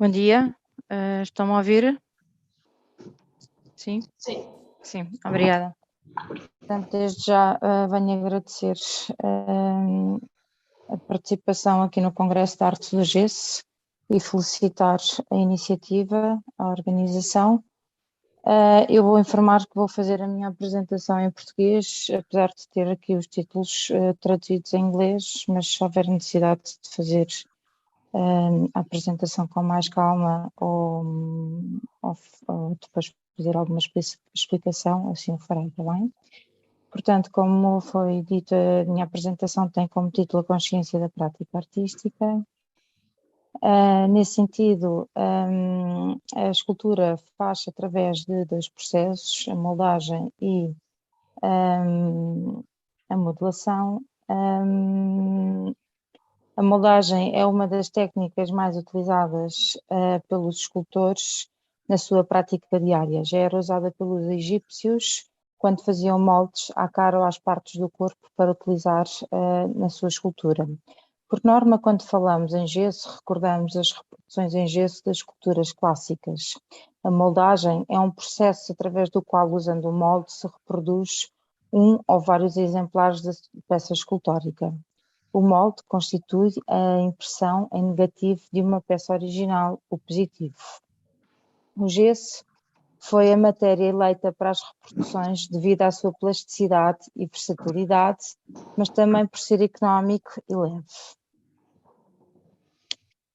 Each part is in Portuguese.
Bom dia, estão-me a ouvir? Sim? Sim. Sim, obrigada. Portanto, desde já venho agradecer a participação aqui no Congresso de Artes do GES e felicitar a iniciativa, a organização. Eu vou informar que vou fazer a minha apresentação em português, apesar de ter aqui os títulos traduzidos em inglês, mas se houver necessidade de fazer a apresentação com mais calma ou depois fazer alguma explicação, assim o farei, está bem? Portanto, como foi dito, a minha apresentação tem como título a consciência da prática artística. Nesse sentido, a escultura faz através de dois processos, a moldagem e a modelação. A moldagem é uma das técnicas mais utilizadas pelos escultores na sua prática diária. Já era usada pelos egípcios quando faziam moldes à cara ou às partes do corpo para utilizar na sua escultura. Por norma, quando falamos em gesso, recordamos as reproduções em gesso das esculturas clássicas. A moldagem é um processo através do qual, usando o molde, se reproduz um ou vários exemplares da peça escultórica. O molde constitui a impressão em negativo de uma peça original, o positivo. O gesso foi a matéria eleita para as reproduções devido à sua plasticidade e versatilidade, mas também por ser económico e leve.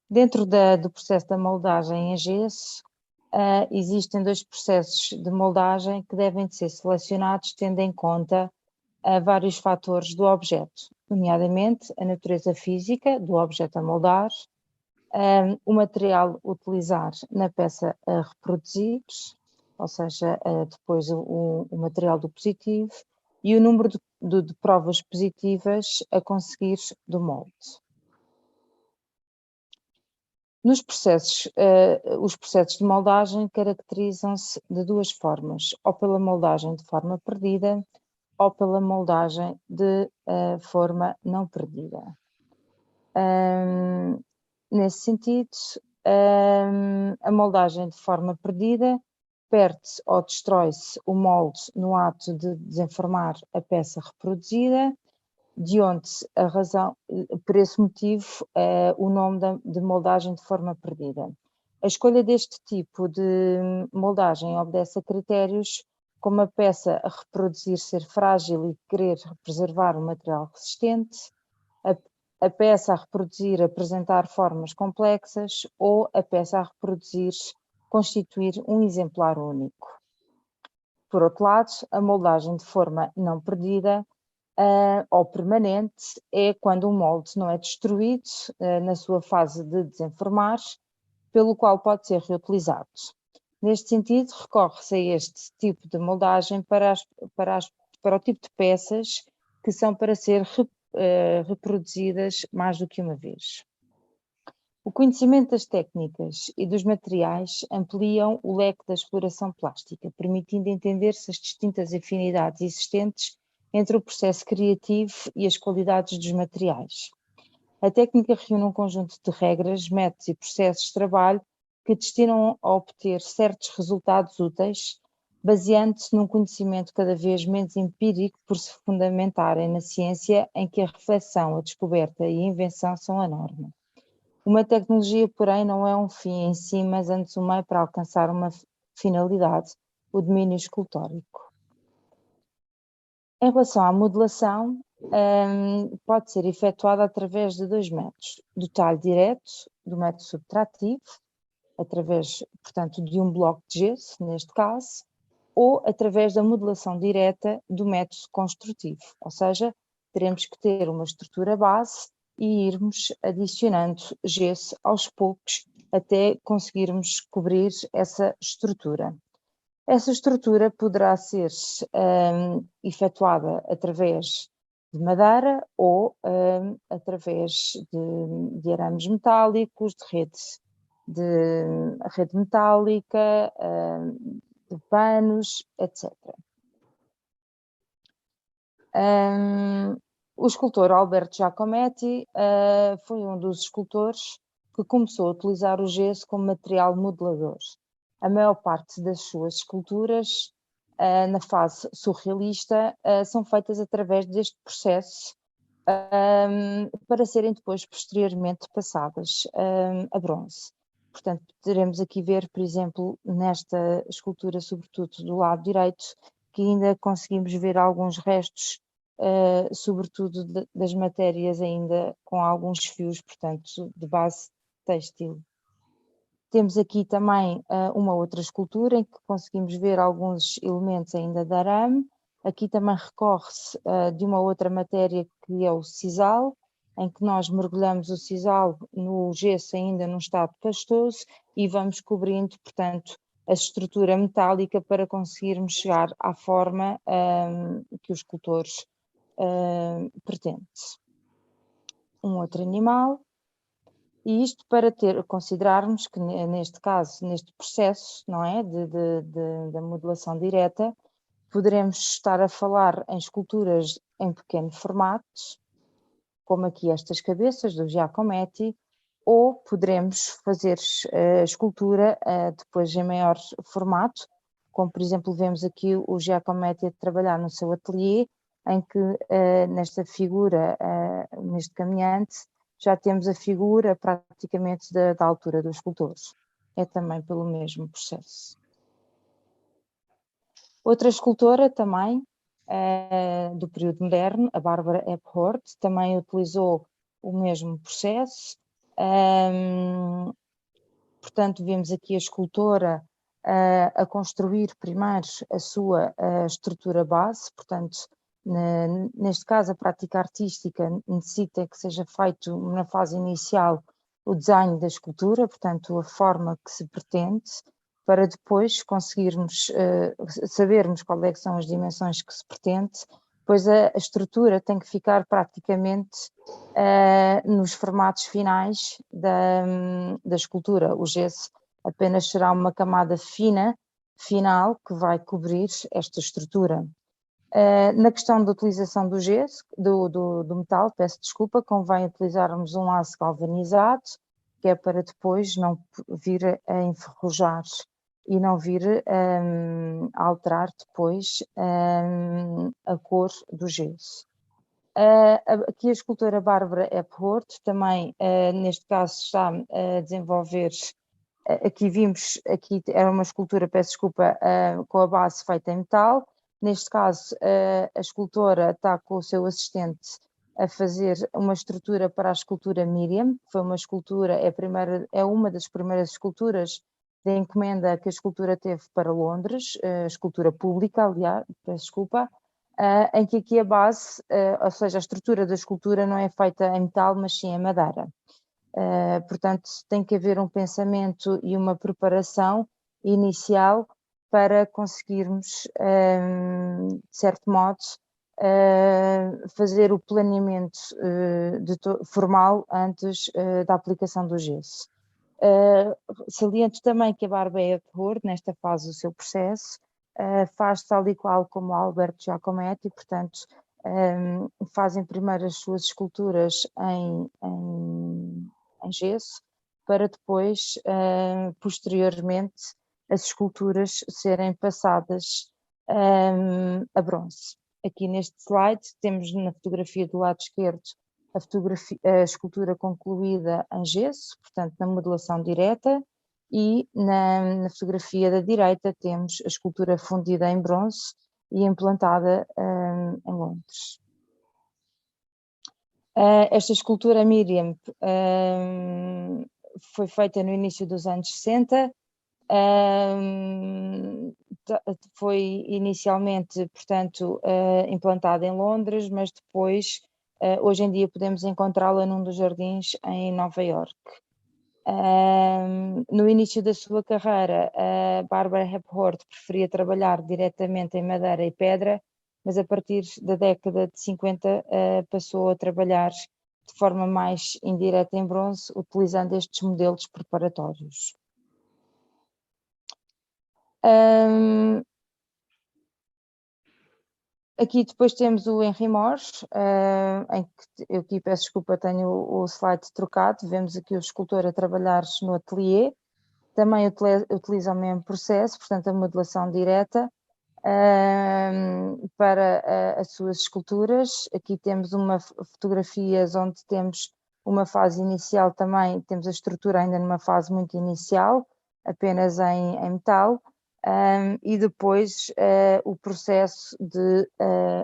Dentro do processo da moldagem em gesso, existem dois processos de moldagem que devem de ser selecionados tendo em conta vários fatores do objeto, nomeadamente a natureza física do objeto a moldar, o material a utilizar na peça a reproduzir, ou seja, depois o material do positivo, e o número de provas positivas a conseguir do molde. Nos processos, os processos de moldagem caracterizam-se de duas formas, ou pela moldagem de forma perdida, ou pela moldagem de forma não perdida. Nesse sentido, a moldagem de forma perdida perde-se ou destrói-se o molde no ato de desenformar a peça reproduzida, de onde a razão, por esse motivo, o nome de moldagem de forma perdida. A escolha deste tipo de moldagem obedece a critérios como a peça a reproduzir ser frágil e querer preservar o material resistente, a peça a reproduzir apresentar formas complexas ou a peça a reproduzir constituir um exemplar único. Por outro lado, a moldagem de forma não perdida ou permanente é quando um molde não é destruído na sua fase de desenformar, pelo qual pode ser reutilizado. Neste sentido, recorre-se a este tipo de moldagem para o tipo de peças que são para ser reproduzidas mais do que uma vez. O conhecimento das técnicas e dos materiais ampliam o leque da exploração plástica, permitindo entender-se as distintas afinidades existentes entre o processo criativo e as qualidades dos materiais. A técnica reúne um conjunto de regras, métodos e processos de trabalho que destinam a obter certos resultados úteis, baseando-se num conhecimento cada vez menos empírico por se fundamentarem na ciência em que a reflexão, a descoberta e a invenção são a norma. Uma tecnologia, porém, não é um fim em si, mas antes um meio para alcançar uma finalidade, o domínio escultórico. Em relação à modelação, pode ser efetuada através de dois métodos, do talho direto, do método subtrativo, através, portanto, de um bloco de gesso, neste caso, ou através da modelação direta do método construtivo, ou seja, teremos que ter uma estrutura base e irmos adicionando gesso aos poucos até conseguirmos cobrir essa estrutura. Essa estrutura poderá ser efetuada através de madeira ou através de arames metálicos, de rede metálica, de panos, etc. O escultor Alberto Giacometti foi um dos escultores que começou a utilizar o gesso como material modelador. A maior parte das suas esculturas, na fase surrealista, são feitas através deste processo para serem depois posteriormente passadas a bronze. Portanto, poderemos aqui ver, por exemplo, nesta escultura, sobretudo do lado direito, que ainda conseguimos ver alguns restos, sobretudo das matérias ainda com alguns fios, portanto, de base têxtil. Temos aqui também uma outra escultura em que conseguimos ver alguns elementos ainda de arame. Aqui também recorre-se de uma outra matéria que é o sisal, em que nós mergulhamos o sisal no gesso ainda num estado pastoso e vamos cobrindo, portanto, a estrutura metálica para conseguirmos chegar à forma que o escultor pretende. Um outro animal. E isto para considerarmos que, neste caso, neste processo, não é, da modelação direta, poderemos estar a falar em esculturas em pequeno formato, como aqui estas cabeças do Giacometti, ou poderemos fazer a escultura depois em maior formato, como por exemplo vemos aqui o Giacometti a trabalhar no seu ateliê, em que nesta figura, neste caminhante, já temos a figura praticamente da altura dos escultores. É também pelo mesmo processo. Outra escultora também, do período moderno, a Barbara Ephordt, também utilizou o mesmo processo. Portanto, vemos aqui a escultora a construir primeiro a sua estrutura base, portanto, neste caso a prática artística necessita que seja feito na fase inicial o desenho da escultura, portanto a forma que se pretende, para depois conseguirmos sabermos qual é que são as dimensões que se pretende, pois a estrutura tem que ficar praticamente nos formatos finais da escultura. O gesso apenas será uma camada fina, final, que vai cobrir esta estrutura. Na questão da utilização do gesso, do metal, peço desculpa, convém utilizarmos um aço galvanizado, que é para depois não vir a enferrujar e não vir a alterar depois a cor do gesso. Aqui a escultora Barbara Ephordt também, neste caso, está a desenvolver, aqui vimos, aqui era uma escultura, peço desculpa, com a base feita em metal. Neste caso, a escultora está com o seu assistente a fazer uma estrutura para a escultura Miriam, que foi uma escultura, é uma das primeiras esculturas de encomenda que a escultura teve para Londres, escultura pública, aliás, peço desculpa, em que aqui a base, ou seja, a estrutura da escultura não é feita em metal, mas sim em madeira. Portanto, tem que haver um pensamento e uma preparação inicial para conseguirmos, de certo modo, fazer o planeamento formal antes da aplicação do gesso. Saliento também que a Barbara Ephordt, nesta fase do seu processo, faz tal e qual como Alberto Giacometti, portanto, fazem primeiro as suas esculturas em gesso, para depois, posteriormente, as esculturas serem passadas a bronze. Aqui neste slide temos na fotografia do lado esquerdo a escultura concluída em gesso, portanto na modelação direta, e na fotografia da direita temos a escultura fundida em bronze e implantada em Londres. Esta escultura Miriam foi feita no início dos anos 60, foi inicialmente, portanto, implantada em Londres, mas depois, hoje em dia, podemos encontrá-la num dos jardins em Nova Iorque. No início da sua carreira, a Barbara Ephordt preferia trabalhar diretamente em madeira e pedra, mas a partir da década de 50 passou a trabalhar de forma mais indireta em bronze, utilizando estes modelos preparatórios. Aqui depois temos o Henry Moore, em que eu aqui peço desculpa, tenho o slide trocado. Vemos aqui o escultor a trabalhar no ateliê, também utiliza o mesmo processo, portanto a modelação direta para as suas esculturas. Aqui temos fotografias onde temos uma fase inicial também, temos a estrutura ainda numa fase muito inicial, apenas em metal. E depois o processo de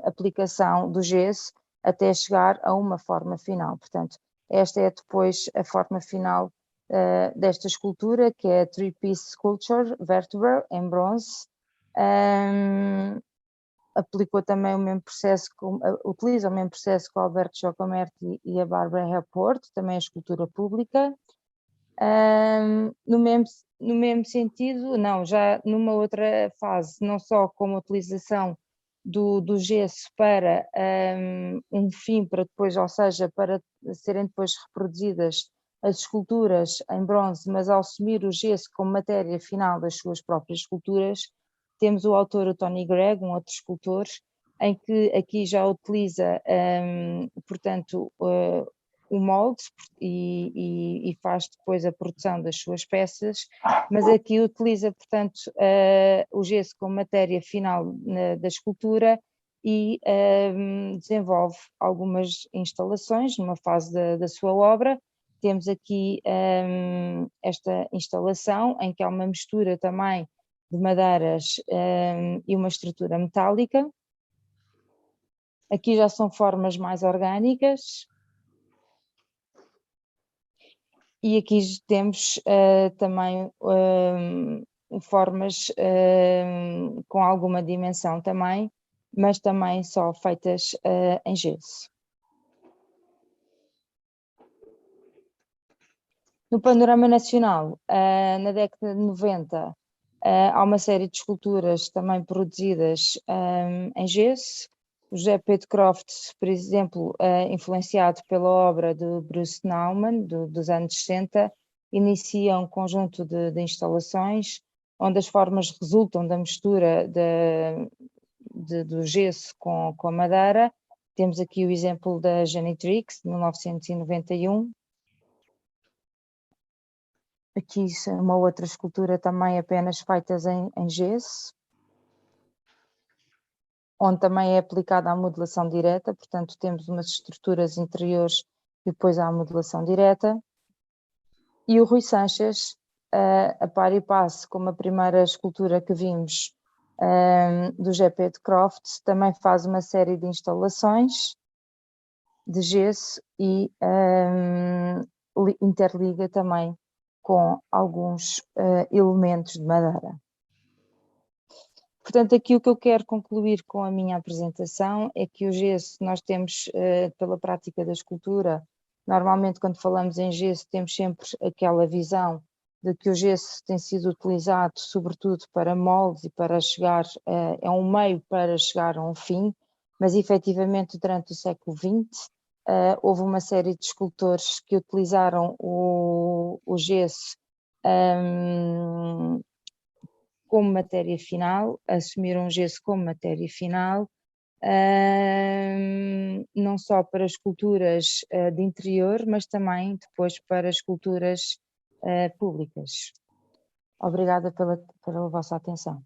aplicação do gesso até chegar a uma forma final. Portanto, esta é depois a forma final desta escultura, que é a Three-Piece Sculpture Vertebra, em bronze. Aplicou também o mesmo processo, utiliza o mesmo processo que o Alberto Giacometti e a Barbara Rapport, também a escultura pública. No mesmo sentido, não, já numa outra fase, não só como a utilização do gesso para um fim, para depois, ou seja, para serem depois reproduzidas as esculturas em bronze, mas ao assumir o gesso como matéria final das suas próprias esculturas. Temos o autor, o Tony Gregg, um outro escultor, em que aqui já utiliza, portanto, o molde e faz depois a produção das suas peças, mas aqui utiliza, portanto, o gesso como matéria final da escultura e desenvolve algumas instalações numa fase da sua obra. Temos aqui esta instalação em que há uma mistura também de madeiras e uma estrutura metálica. Aqui já são formas mais orgânicas. E aqui temos também formas com alguma dimensão também, mas também só feitas em gesso. No panorama nacional, na década de 90, há uma série de esculturas também produzidas em gesso. O José Pedro Croft, por exemplo, influenciado pela obra de Bruce Nauman, dos anos 60, inicia um conjunto de instalações onde as formas resultam da mistura do gesso com a madeira. Temos aqui o exemplo da Janitrix, de 1991. Aqui é uma outra escultura também apenas feitas em gesso, onde também é aplicada a modelação direta, portanto temos umas estruturas interiores e depois há a modelação direta. E o Rui Sanches, a par e passo como a primeira escultura que vimos do GP de Croft, também faz uma série de instalações de gesso e interliga também com alguns elementos de madeira. Portanto, aqui o que eu quero concluir com a minha apresentação é que o gesso nós temos, pela prática da escultura, normalmente quando falamos em gesso temos sempre aquela visão de que o gesso tem sido utilizado sobretudo para moldes e para chegar, é um meio para chegar a um fim, mas efetivamente durante o século XX houve uma série de escultores que utilizaram o gesso como matéria final, assumiram o gesso como matéria final, não só para esculturas de interior, mas também depois para esculturas públicas. Obrigada pela vossa atenção.